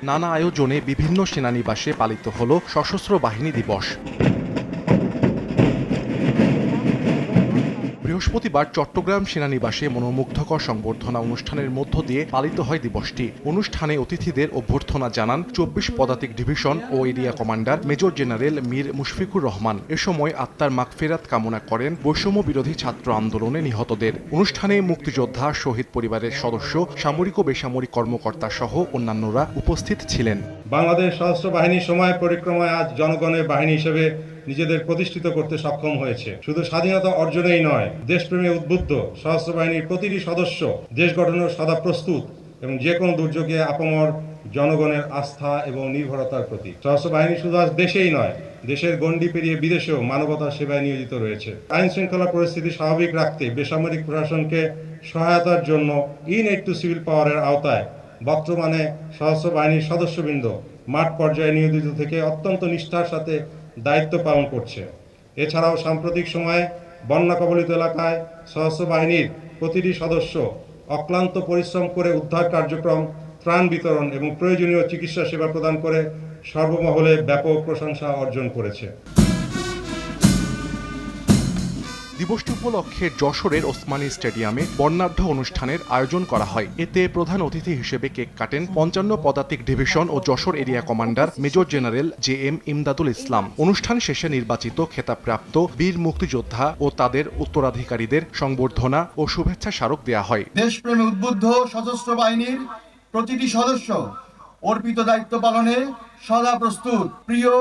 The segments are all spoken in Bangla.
নানা আয়োজনে বিভিন্ন সেনানিবাসে পালিত হল সশস্ত্র বাহিনী দিবস। বৃহস্পতিবার চট্টগ্রাম সেনানিবাসে মনোমুগ্ধকর সংবর্ধনা অনুষ্ঠানের মধ্য দিয়ে পালিত হয় দিবসটি। অনুষ্ঠানে অতিথিদের অভ্যর্থনা জানান ২৪ পদাতিক ডিভিশন ও area commander major general Mir Mushfiqur Rahman. এ সময় আত্মার মাগফিরাত কামনা করেন বৈষম্য বিরোধী ছাত্র আন্দোলনে নিহতদের। অনুষ্ঠানে মুক্তিযোদ্ধা, শহীদ পরিবারের সদস্য, সামরিক ও বেসামরিক কর্মকর্তা সহ অন্যান্যরা উপস্থিত ছিলেন। বাংলাদেশ সশস্ত্র বাহিনীর সময় পরিক্রমায় আজ জনগণের বাহিনী হিসেবে নিজেদের প্রতিষ্ঠিত করতে সক্ষম হয়েছে। শুধু স্বাধীনতা অর্জনেই নয়, দেশপ্রেমে উদ্বুদ্ধ সশস্ত্র বাহিনীর প্রতিটি সদস্য দেশ গঠনের সদা প্রস্তুত এবং যে কোনো দুর্যোগে আপামর জনগণের আস্থা এবং নির্ভরতার প্রতি। সশস্ত্র বাহিনী শুধু আজ দেশেই নয়, দেশের গণ্ডি পেরিয়ে বিদেশেও মানবতার সেবায় নিয়োজিত রয়েছে। আইন শৃঙ্খলা পরিস্থিতি স্বাভাবিক রাখতে বেসামরিক প্রশাসনকে সহায়তার জন্য ইন-এইড টু সিভিল পাওয়ারের আওতায় বর্তমানে সশস্ত্র বাহিনীর সদস্যবৃন্দ মাঠ পর্যায়ে নিয়োজিত থেকে অত্যন্ত নিষ্ঠার সাথে দায়িত্ব পালন করছে। এছাড়াও সাম্প্রতিক সময়ে বন্যা কবলিত এলাকায় সশস্ত্র বাহিনীর প্রতিটি সদস্য অক্লান্ত পরিশ্রম করে উদ্ধার কার্যক্রম, ত্রাণ বিতরণ এবং প্রয়োজনীয় চিকিৎসা সেবা প্রদান করে সর্বমহলে ব্যাপক প্রশংসা অর্জন করেছে। দিবসটি উপলক্ষে যশোরের ওসমানী স্টেডিয়ামে বর্ণাঢ্য অনুষ্ঠানের আয়োজন করা হয়। এতে প্রধান অতিথি হিসেবে কেক কাটেন ৫৫ পদাতিক ডিভিশন ও Jessore area commander major general J M. Imdadul Islam. অনুষ্ঠান শেষে নির্বাচিত খেতাবপ্রাপ্ত বীর মুক্তিযোদ্ধা ও তাদের উত্তরাধিকারীদের সংবর্ধনা ও শুভেচ্ছা স্মারক দেয়া হয়। দেশপ্রেমে উদ্বুদ্ধ সশস্ত্র বাহিনীর প্রতিটি সদস্য অর্পিত দায়িত্ব পালনে সদা প্রস্তুত। প্রিয়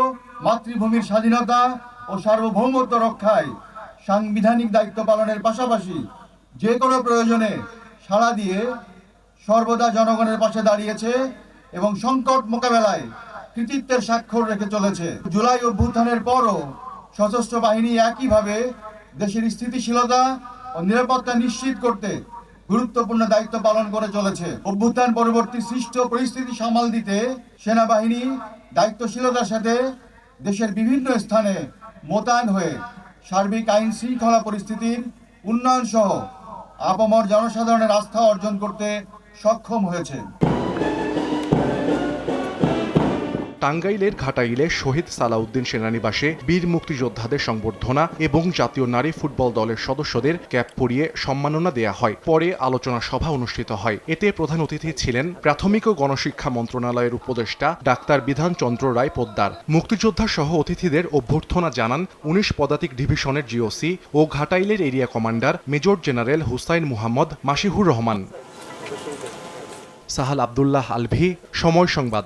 মাতৃভূমির স্বাধীনতা ও সার্বভৌমত্ব রক্ষায় সাংবিধানিক দায়িত্ব পালনের পাশাপাশি যে কোনো প্রয়োজনে সাড়া দিয়ে সর্বদা জনগণের পাশে দাঁড়িয়েছে এবং সংকট মোকাবেলায় কৃতিত্বের স্বাক্ষর রেখে চলেছে। জুলাই অভ্যুত্থানের পরও সশস্ত্র বাহিনী একইভাবে দেশের স্থিতিশীলতা ও নিরাপত্তা নিশ্চিত করতে গুরুত্বপূর্ণ দায়িত্ব পালন করে চলেছে। অভ্যুত্থান পরবর্তী সৃষ্ট পরিস্থিতি সামাল দিতে সেনাবাহিনী দায়িত্বশীলতার সাথে দেশের বিভিন্ন স্থানে মোতায়েন হয়ে সার্বিক আইন শৃঙ্খলা পরিস্থিতির উন্নয়ন সহ আপামর জনসাধারণের আস্থা অর্জন করতে সক্ষম হয়েছে। টাঙ্গাইলের ঘাটাইলে শহীদ সালাউদ্দিন সেনানিবাসে বীর মুক্তিযোদ্ধাদের সংবর্ধনা এবং জাতীয় নারী ফুটবল দলের সদস্যদের ক্যাপ পরিয়ে সম্মাননা দেয়া হয়। পরে আলোচনা সভা অনুষ্ঠিত হয়। এতে প্রধান অতিথি ছিলেন প্রাথমিক ও গণশিক্ষা মন্ত্রণালয়ের উপদেষ্টা ডাক্তার বিধান চন্দ্র রায় পোদ্দার। মুক্তিযোদ্ধা সহ অতিথিদের অভ্যর্থনা জানান ১৯ পদাতিক ডিভিশনের জিওসি ও ঘাটাইলের area commander major general Hussain Muhammad Masihur Rahman. Sahal Abdullah Alvi, Somoy সংবাদ।